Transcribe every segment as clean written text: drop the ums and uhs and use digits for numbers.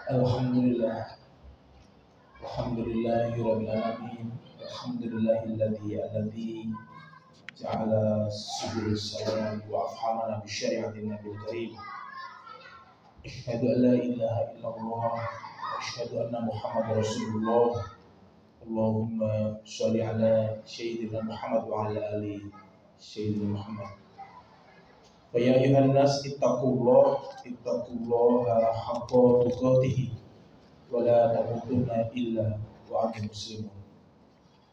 Alhamdulillah, Alhamdulillahirabbil alamin. Alhamdulillahilladzi ja'ala subul salam wa afhamana bi syari'atin nabiyil karim. Asyhadu an la ilaha illallah wa asyhadu anna Muhammadar Rasulullah. Allahumma sholli ala sayyidina Muhammad wa ala ali sayyidina Muhammad. Fa ya ayyuhan nas ittaqullaha haqqa tuqatih wa la tamutunna illa wa antum muslimun.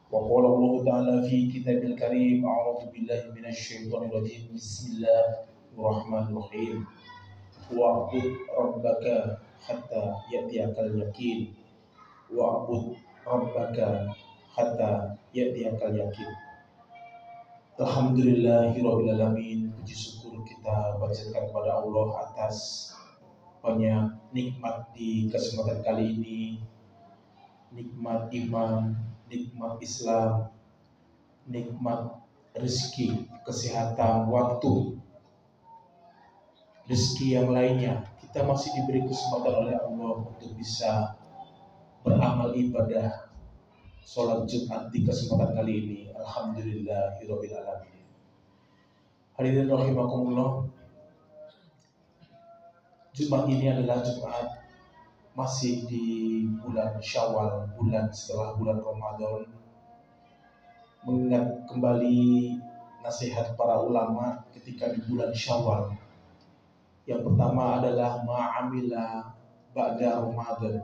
Wa qala Allah ta'ala fi kitabil karim, a'udzu billahi minasy syaithanir rajim. Bismillahirrahmanirrahim. Wa'bud rabbaka hatta ya'tiyakal yaqin. Wa'bud rabbaka hatta ya'tiyakal yaqin. Alhamdulillahirabbil alamin. Puji syukur kita panjatkan kepada Allah atas banyak nikmat di kesempatan kali ini. Nikmat iman, nikmat Islam, nikmat rezeki, kesehatan, waktu, rezeki yang lainnya. Kita masih diberi kesempatan oleh Allah untuk bisa beramal ibadah sholat Jumat di kesempatan kali ini. Alhamdulillahirabbil alamin. Hadirin rahimakumullah. Jumat ini adalah Jumat masih di bulan Syawal, bulan setelah bulan Ramadan. Mengingat kembali nasihat para ulama ketika di bulan Syawal. Yang pertama adalah ma'amila ba'da Ramadan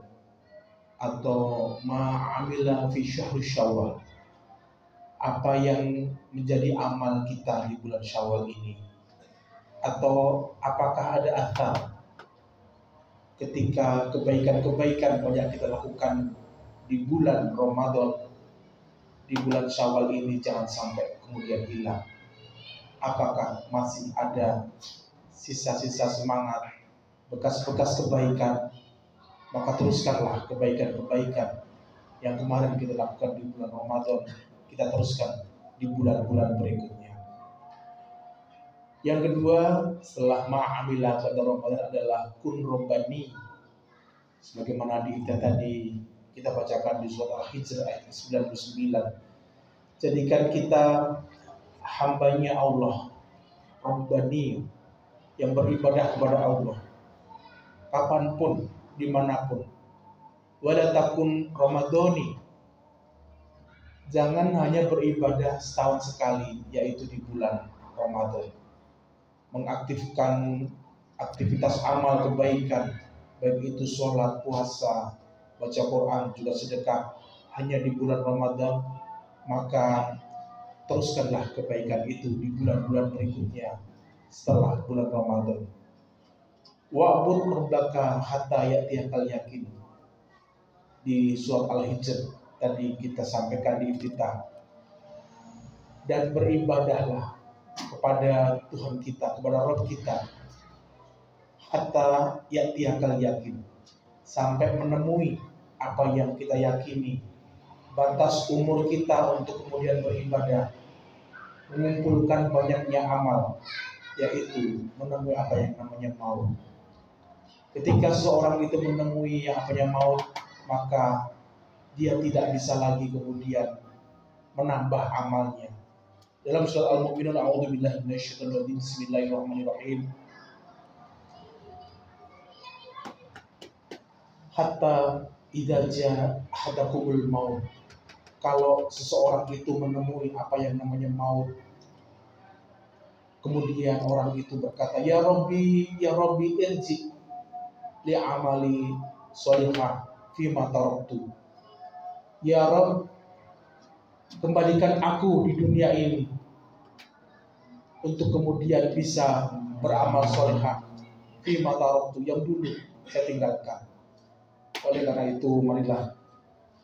atau ma'amila fi syahrul Syawal. Apa yang menjadi amal kita di bulan Syawal ini, atau apakah ada athar ketika kebaikan-kebaikan banyak kita lakukan di bulan Ramadan, di bulan Syawal ini jangan sampai kemudian hilang. Apakah masih ada sisa-sisa semangat, bekas-bekas kebaikan? Maka teruskanlah kebaikan-kebaikan yang kemarin kita lakukan di bulan Ramadan, kita teruskan di bulan-bulan berikutnya. Yang kedua, setelah ma'amila pada Ramadan adalah kun robbani. Sebagaimana tadi kita bacakan di surat Al-Hijr ayat 99. Jadikan kita hambanya Allah, robbani, yang beribadah kepada Allah kapanpun, dimanapun. Wala takun ramadhani, jangan hanya beribadah setahun sekali, yaitu di bulan Ramadan. Mengaktifkan aktivitas amal kebaikan, baik itu sholat, puasa, baca Quran, juga sedekah, hanya di bulan Ramadan. Maka teruskanlah kebaikan itu di bulan-bulan berikutnya setelah bulan Ramadan. Wa'bud rabbaka hatta ya'tiyakal yaqin. Di surat Al-Hijr tadi kita sampaikan di iftitah. Dan beribadahlah kepada Tuhan kita, kepada Rabb kita, hatta ya'tiyakal yaqin, sampai menemui apa yang kita yakini. Batas umur kita untuk kemudian beribadah, mengumpulkan banyaknya amal, yaitu menemui apa yang namanya maut. Ketika seseorang itu menemui yang namanya maut, maka dia tidak bisa lagi kemudian menambah amalnya. Dalam surat Al-Mu'minun, a'udzubillahi minasyaitonir rajim, bismillahirrahmanirrahim. Hatta idza jaa ahadakumul maut. Kalau seseorang itu menemui apa yang namanya maut, kemudian orang itu berkata, ya Rabbi irji li amali sholihah fima taraktu. Ya Rabb, kembalikan aku di dunia ini untuk kemudian bisa beramal sholihah fima taraktu, yang dulu saya tinggalkan. Oleh karena itu, marilah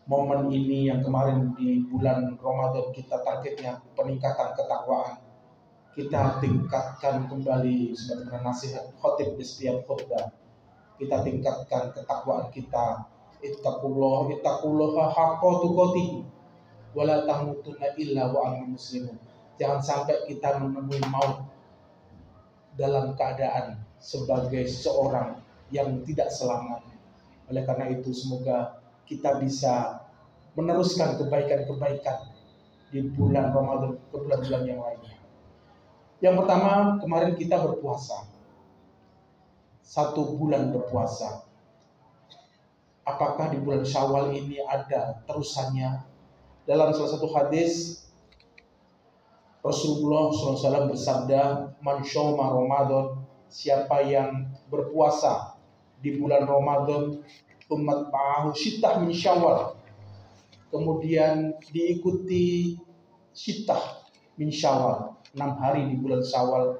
momen ini yang kemarin di bulan Ramadan kita targetnya peningkatan ketakwaan. Kita tingkatkan kembali sebagaimana nasihat khotib di setiap khutbah. Kita tingkatkan ketakwaan kita. Ittaqullaha haqqa tuqatih wa la tamutunna illa wa antum muslimun. Jangan sampai kita menemui maut dalam keadaan sebagai seorang yang tidak selamat, Oleh karena itu semoga kita bisa meneruskan kebaikan-kebaikan di bulan Ramadan ke bulan-bulan yang lainnya. Yang pertama, kemarin kita berpuasa. 1 bulan berpuasa. Apakah di bulan Syawal ini ada terusannya? Dalam salah satu hadis Rasulullah SAW bersabda, "Man syoma Ramadan," siapa yang berpuasa di bulan Ramadan, umat ma'ahu syitah min Syawal, kemudian diikuti syitah min Syawal, 6 hari di bulan Syawal,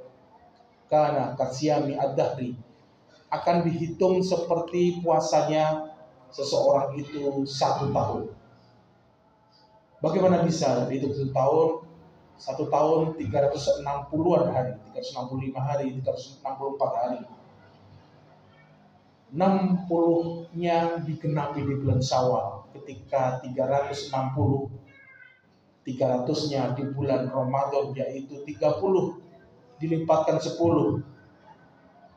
kana kasyami ad-dahri, akan dihitung seperti puasanya seseorang itu 1 tahun. Bagaimana bisa dihitung 1 tahun? 1 tahun 360-an hari, 365 hari, 364 hari. 60-nya digenapi di bulan Syawal, ketika 360, 300-nya di bulan Ramadan, yaitu 30 dilipatkan 10.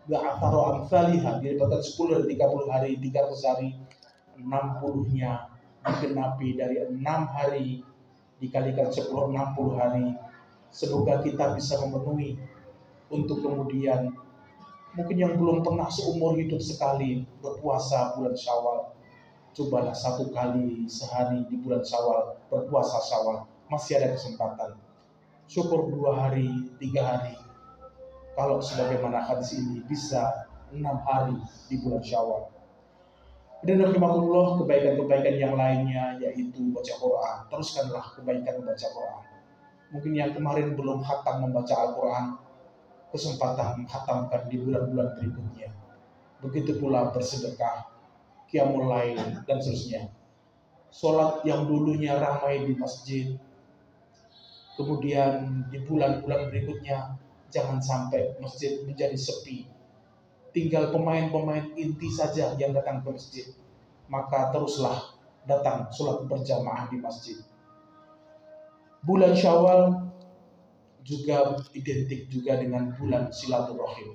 Ba'atharu amsalihah, dilipatkan 10 dari 30 hari, 300 hari. 60-nya digenapi dari 6 hari dikalikan 10, 60 hari. Semoga kita bisa memenuhi untuk kemudian, mungkin yang belum pernah seumur hidup sekali berpuasa bulan Syawal, cobalah 1 kali sehari di bulan Syawal berpuasa Syawal, masih ada kesempatan. Syukur 2 hari, 3 hari. Kalau sebagaimana hadis ini bisa 6 hari di bulan Syawal. Dan rahimahullah, kebaikan-kebaikan yang lainnya yaitu baca Quran. Teruskanlah kebaikan membaca Quran. Mungkin yang kemarin belum khatam membaca Al-Quran, kesempatan menghatamkan di bulan-bulan berikutnya. Begitu pula bersedekah, qiyamul lail, dan seterusnya. Sholat yang dulunya ramai di masjid, kemudian di bulan-bulan berikutnya jangan sampai masjid menjadi sepi. Tinggal pemain-pemain inti saja yang datang ke masjid, maka teruslah datang sholat berjamaah di masjid. Bulan Syawal juga identik juga dengan bulan silaturahim.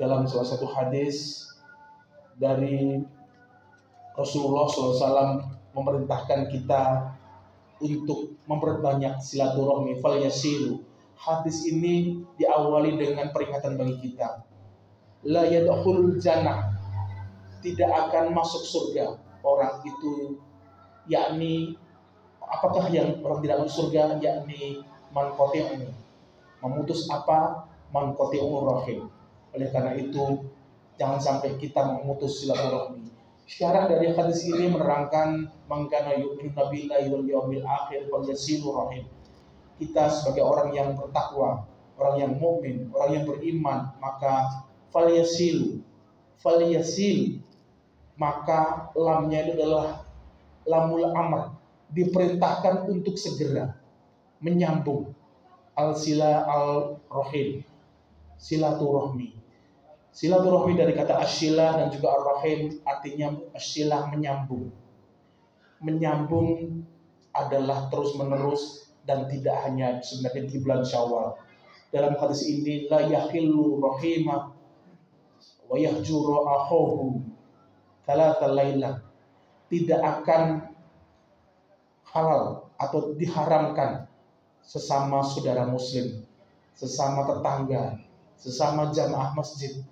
Dalam salah satu hadis dari Rasulullah SAW memerintahkan kita untuk memperbanyak silaturahmi, fal yasilu. Hadis ini diawali dengan peringatan bagi kita. La yadkhulul jannah, tidak akan masuk surga orang itu, yakni apakah yang orang tidak masuk surga, yakni man qati'u, memutus apa? Man qati'ur rahim. Oleh karena itu jangan sampai kita memutus silaturahmi. Syarah dari hadis ini menerangkan man kana yu'minu billahi wal yawmil akhir falyasilu rahim. Kita sebagai orang yang bertakwa, orang yang mukmin, orang yang beriman, maka falyasil, maka lamnya itu adalah lamul amr, diperintahkan untuk segera menyambung al-sila al-rahim, silaturahmi. Silaturahmi dari kata asyila dan juga ar-rahim, artinya asyila menyambung. Menyambung adalah terus menerus dan tidak hanya sebenarnya di bulan Syawal. Dalam hadis ini, la yahillu rahimah wa yahjuru akhahu thalatha lailah, tidak akan halal atau diharamkan sesama saudara muslim, sesama tetangga, sesama jamaah masjid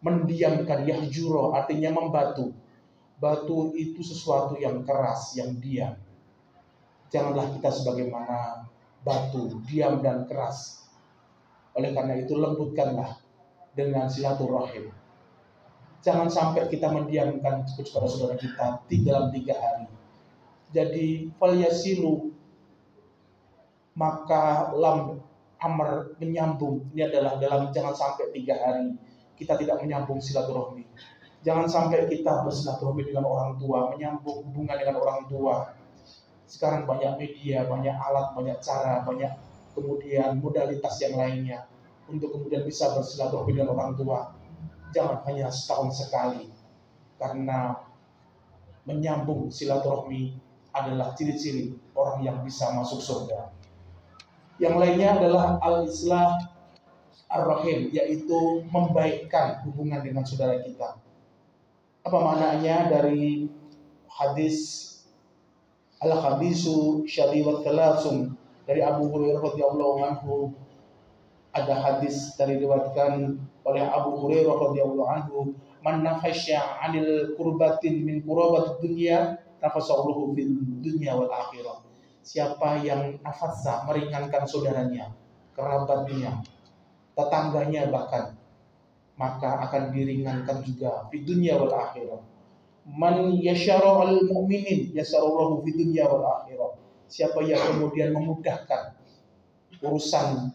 mendiamkan. Yahjuro artinya membatu. Batu itu sesuatu yang keras, yang diam. Janganlah kita sebagaimana batu, diam dan keras. Oleh karena itu lembutkanlah dengan silaturahim. Jangan sampai kita mendiamkan kepada saudara kita dalam 3 hari. Jadi falyasilu, maka lam amr menyambung, ini adalah dalam jangan sampai 3 hari kita tidak menyambung silaturahmi. Jangan sampai kita bersilaturahmi dengan orang tua, menyambung hubungan dengan orang tua. Sekarang banyak media, banyak alat, banyak cara, banyak kemudian modalitas yang lainnya untuk kemudian bisa bersilaturahmi dengan orang tua. Jangan hanya setahun sekali, karena menyambung silaturahmi adalah ciri-ciri orang yang bisa masuk surga. Yang lainnya adalah al-islah ar-rahim, yaitu membaikkan hubungan dengan saudara kita. Apa Apa maknanya dari hadis al-hadisu syariwat thalathum dari Abu Hurairah radhiyallahu anhu? Ada hadis dari diriwayatkan oleh Abu Hurairah radhiyallahu anhu, man nafasya 'anil kurbatin min kurabatid dunya nafasallahu fid dunya wal akhirah. Siapa yang nafasa meringankan saudaranya, kerabatnya, tetangganya bahkan, maka akan diringankan juga di dunia wal akhirah. Man yasyara al mu'minin yasarallahu fid dunya wal akhirah. Siapa yang kemudian memudahkan urusan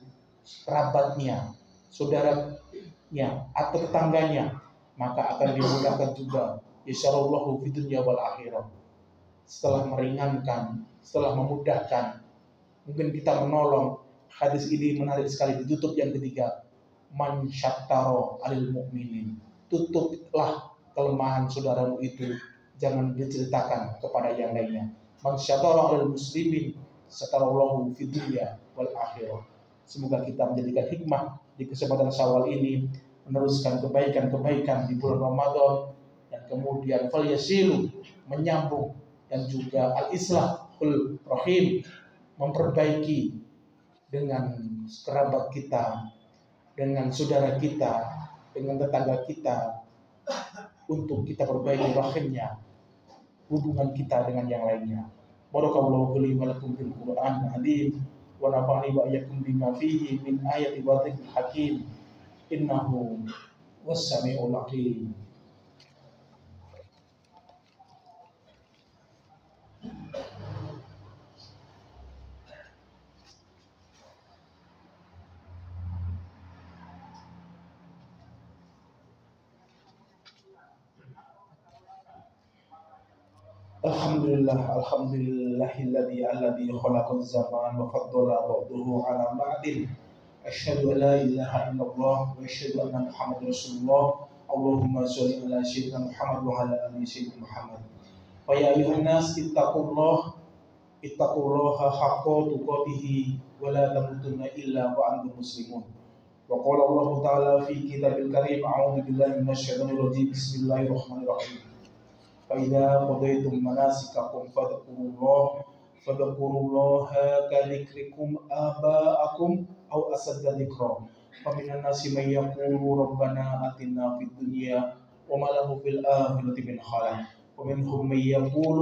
kerabatnya, saudaranya atau tetangganya, maka akan dimudahkan juga yasyarallahu fid dunya wal akhirah. Setelah meringankan, setelah memudahkan, mungkin kita menolong. Hadis ini menarik sekali, ditutup yang ketiga, man syattara alil mu'minin. Tutuplah kelemahan saudaramu itu, jangan diceritakan kepada yang lainnya. Man syattara alil muslimin satarallahu fid dunya wal akhirah. Semoga kita menjadikan hikmah di kesempatan Syawal ini, meneruskan kebaikan-kebaikan di bulan Ramadan, dan kemudian fal yasilu, menyambung, dan juga al-islahul rahim, memperbaiki dengan kerabat kita, dengan saudara kita, dengan tetangga kita, untuk kita perbaiki rahimnya, hubungan kita dengan yang lainnya. Barakallahu li wa lakum fil Qur'an al-azim wa nafa'ani wa iyyakum bima fihi min ayati wa dhikril hakim innahu was-sami'ul 'alim. Alhamdulillahilladzi khalaqaz zaman wa faddala ba'dahu 'ala ba'din. Asyhadu an la ilaha illallah wa asyhadu anna Muhammadar Rasulullah. Allahumma shalli ala sayyidina Muhammad wa ala ali sayyidina Muhammad. Fa ya ayyuhan nas ittaqullaha haqqa tuqatih wa la tamutunna illa wa antum muslimun. Wa qala Allah ta'ala fi kitabil karim, a'udzu billahi minasyaitonir rajim. Bismillahirrahmanirrahim. فإذا قضيتم مناسككم فاذكروا الله كذكركم آباءكم أو أشد ذكرا فمن الناس من يقول ربنا آتنا في الدنيا وما له في الآخرة من خلاق ومنهم من يقول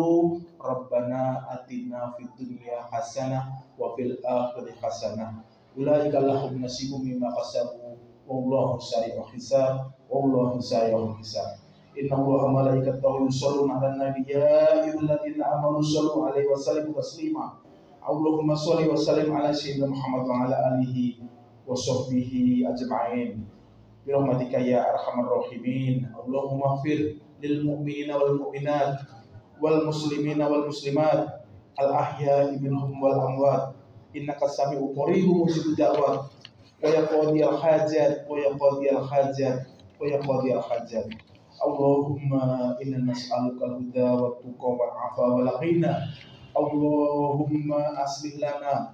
ربنا آتنا في الدنيا حسنة وفي الآخرة حسنة أولئك لهم نصيب مما كسبوا والله سريع الحساب والله سريع الحساب. Inna Allaha malaikatahu yusholluna 'alan nabi ya ayyuhalladzina amanu shollu 'alaihi wa sallimu taslima. Allahumma sholli wa sallim 'ala sayyidina Muhammad wa 'ala alihi wa sahbihi ajma'in. Bi rahmatika ya arhamar rahimin. Allahumma ighfir lil mu'minina wal mu'minat wal muslimina wal muslimat al ahya'i minhum wal amwat. Innaka sami'un qaribun mujibud da'wat. Wa ya qadiyal hajat wa ya qadiyal hajat wa ya qadiyal hajat. Allahumma inna nas'aluka al-huda wa tuqa wal afa wal ghina. Allahumma aslih lana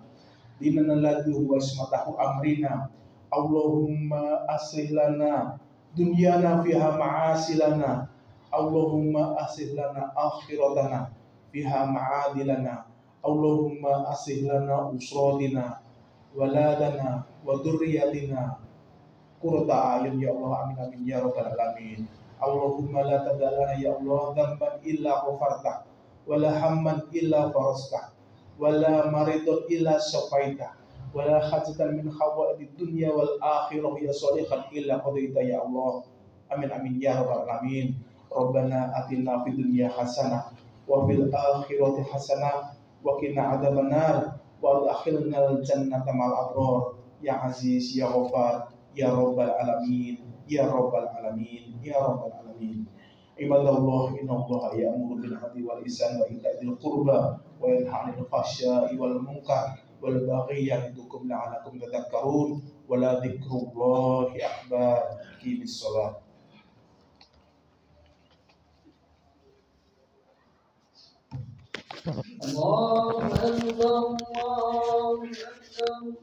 dinana alladhi huwa ismatahu amrina. Allahumma aslih lana dunyana fiha ma'asilana. Allahumma aslih lana akhiratana fiha ma'adilana. Allahumma aslih lana usratina waladana wa dhurriyyatina qurrata a'yun ya Allah, amin amin ya rabbal alamin. Allahumma la tada'lana ya Allah dhanban illa ghafartah wa la hamman illa farastah wa la maridun illa syafaitah wa la hajatan min hawaidid dunya wal akhirah ya shalihan illa qadaita ya Allah, amin amin ya rabbal alamin. Rabbana atina fid dunya hasanah wa fil akhirati hasanah wa qina adzabannar wa adkhilnal jannata ma'al abrar ya aziz ya ghafar ya rabbal alamin ya rabbal alamin ya rabbal alamin. Ibadallah, innallaha ya'muru bil 'adli wal ihsani wa ita'i dzil qurba wa yanha 'anil fahsya'i wal munkar wal baghi ya'idukum la'allakum tadhakkarun. Wa la dzikrullahi akbar. Qimis shalah. Allahu akbar, Allahu akbar.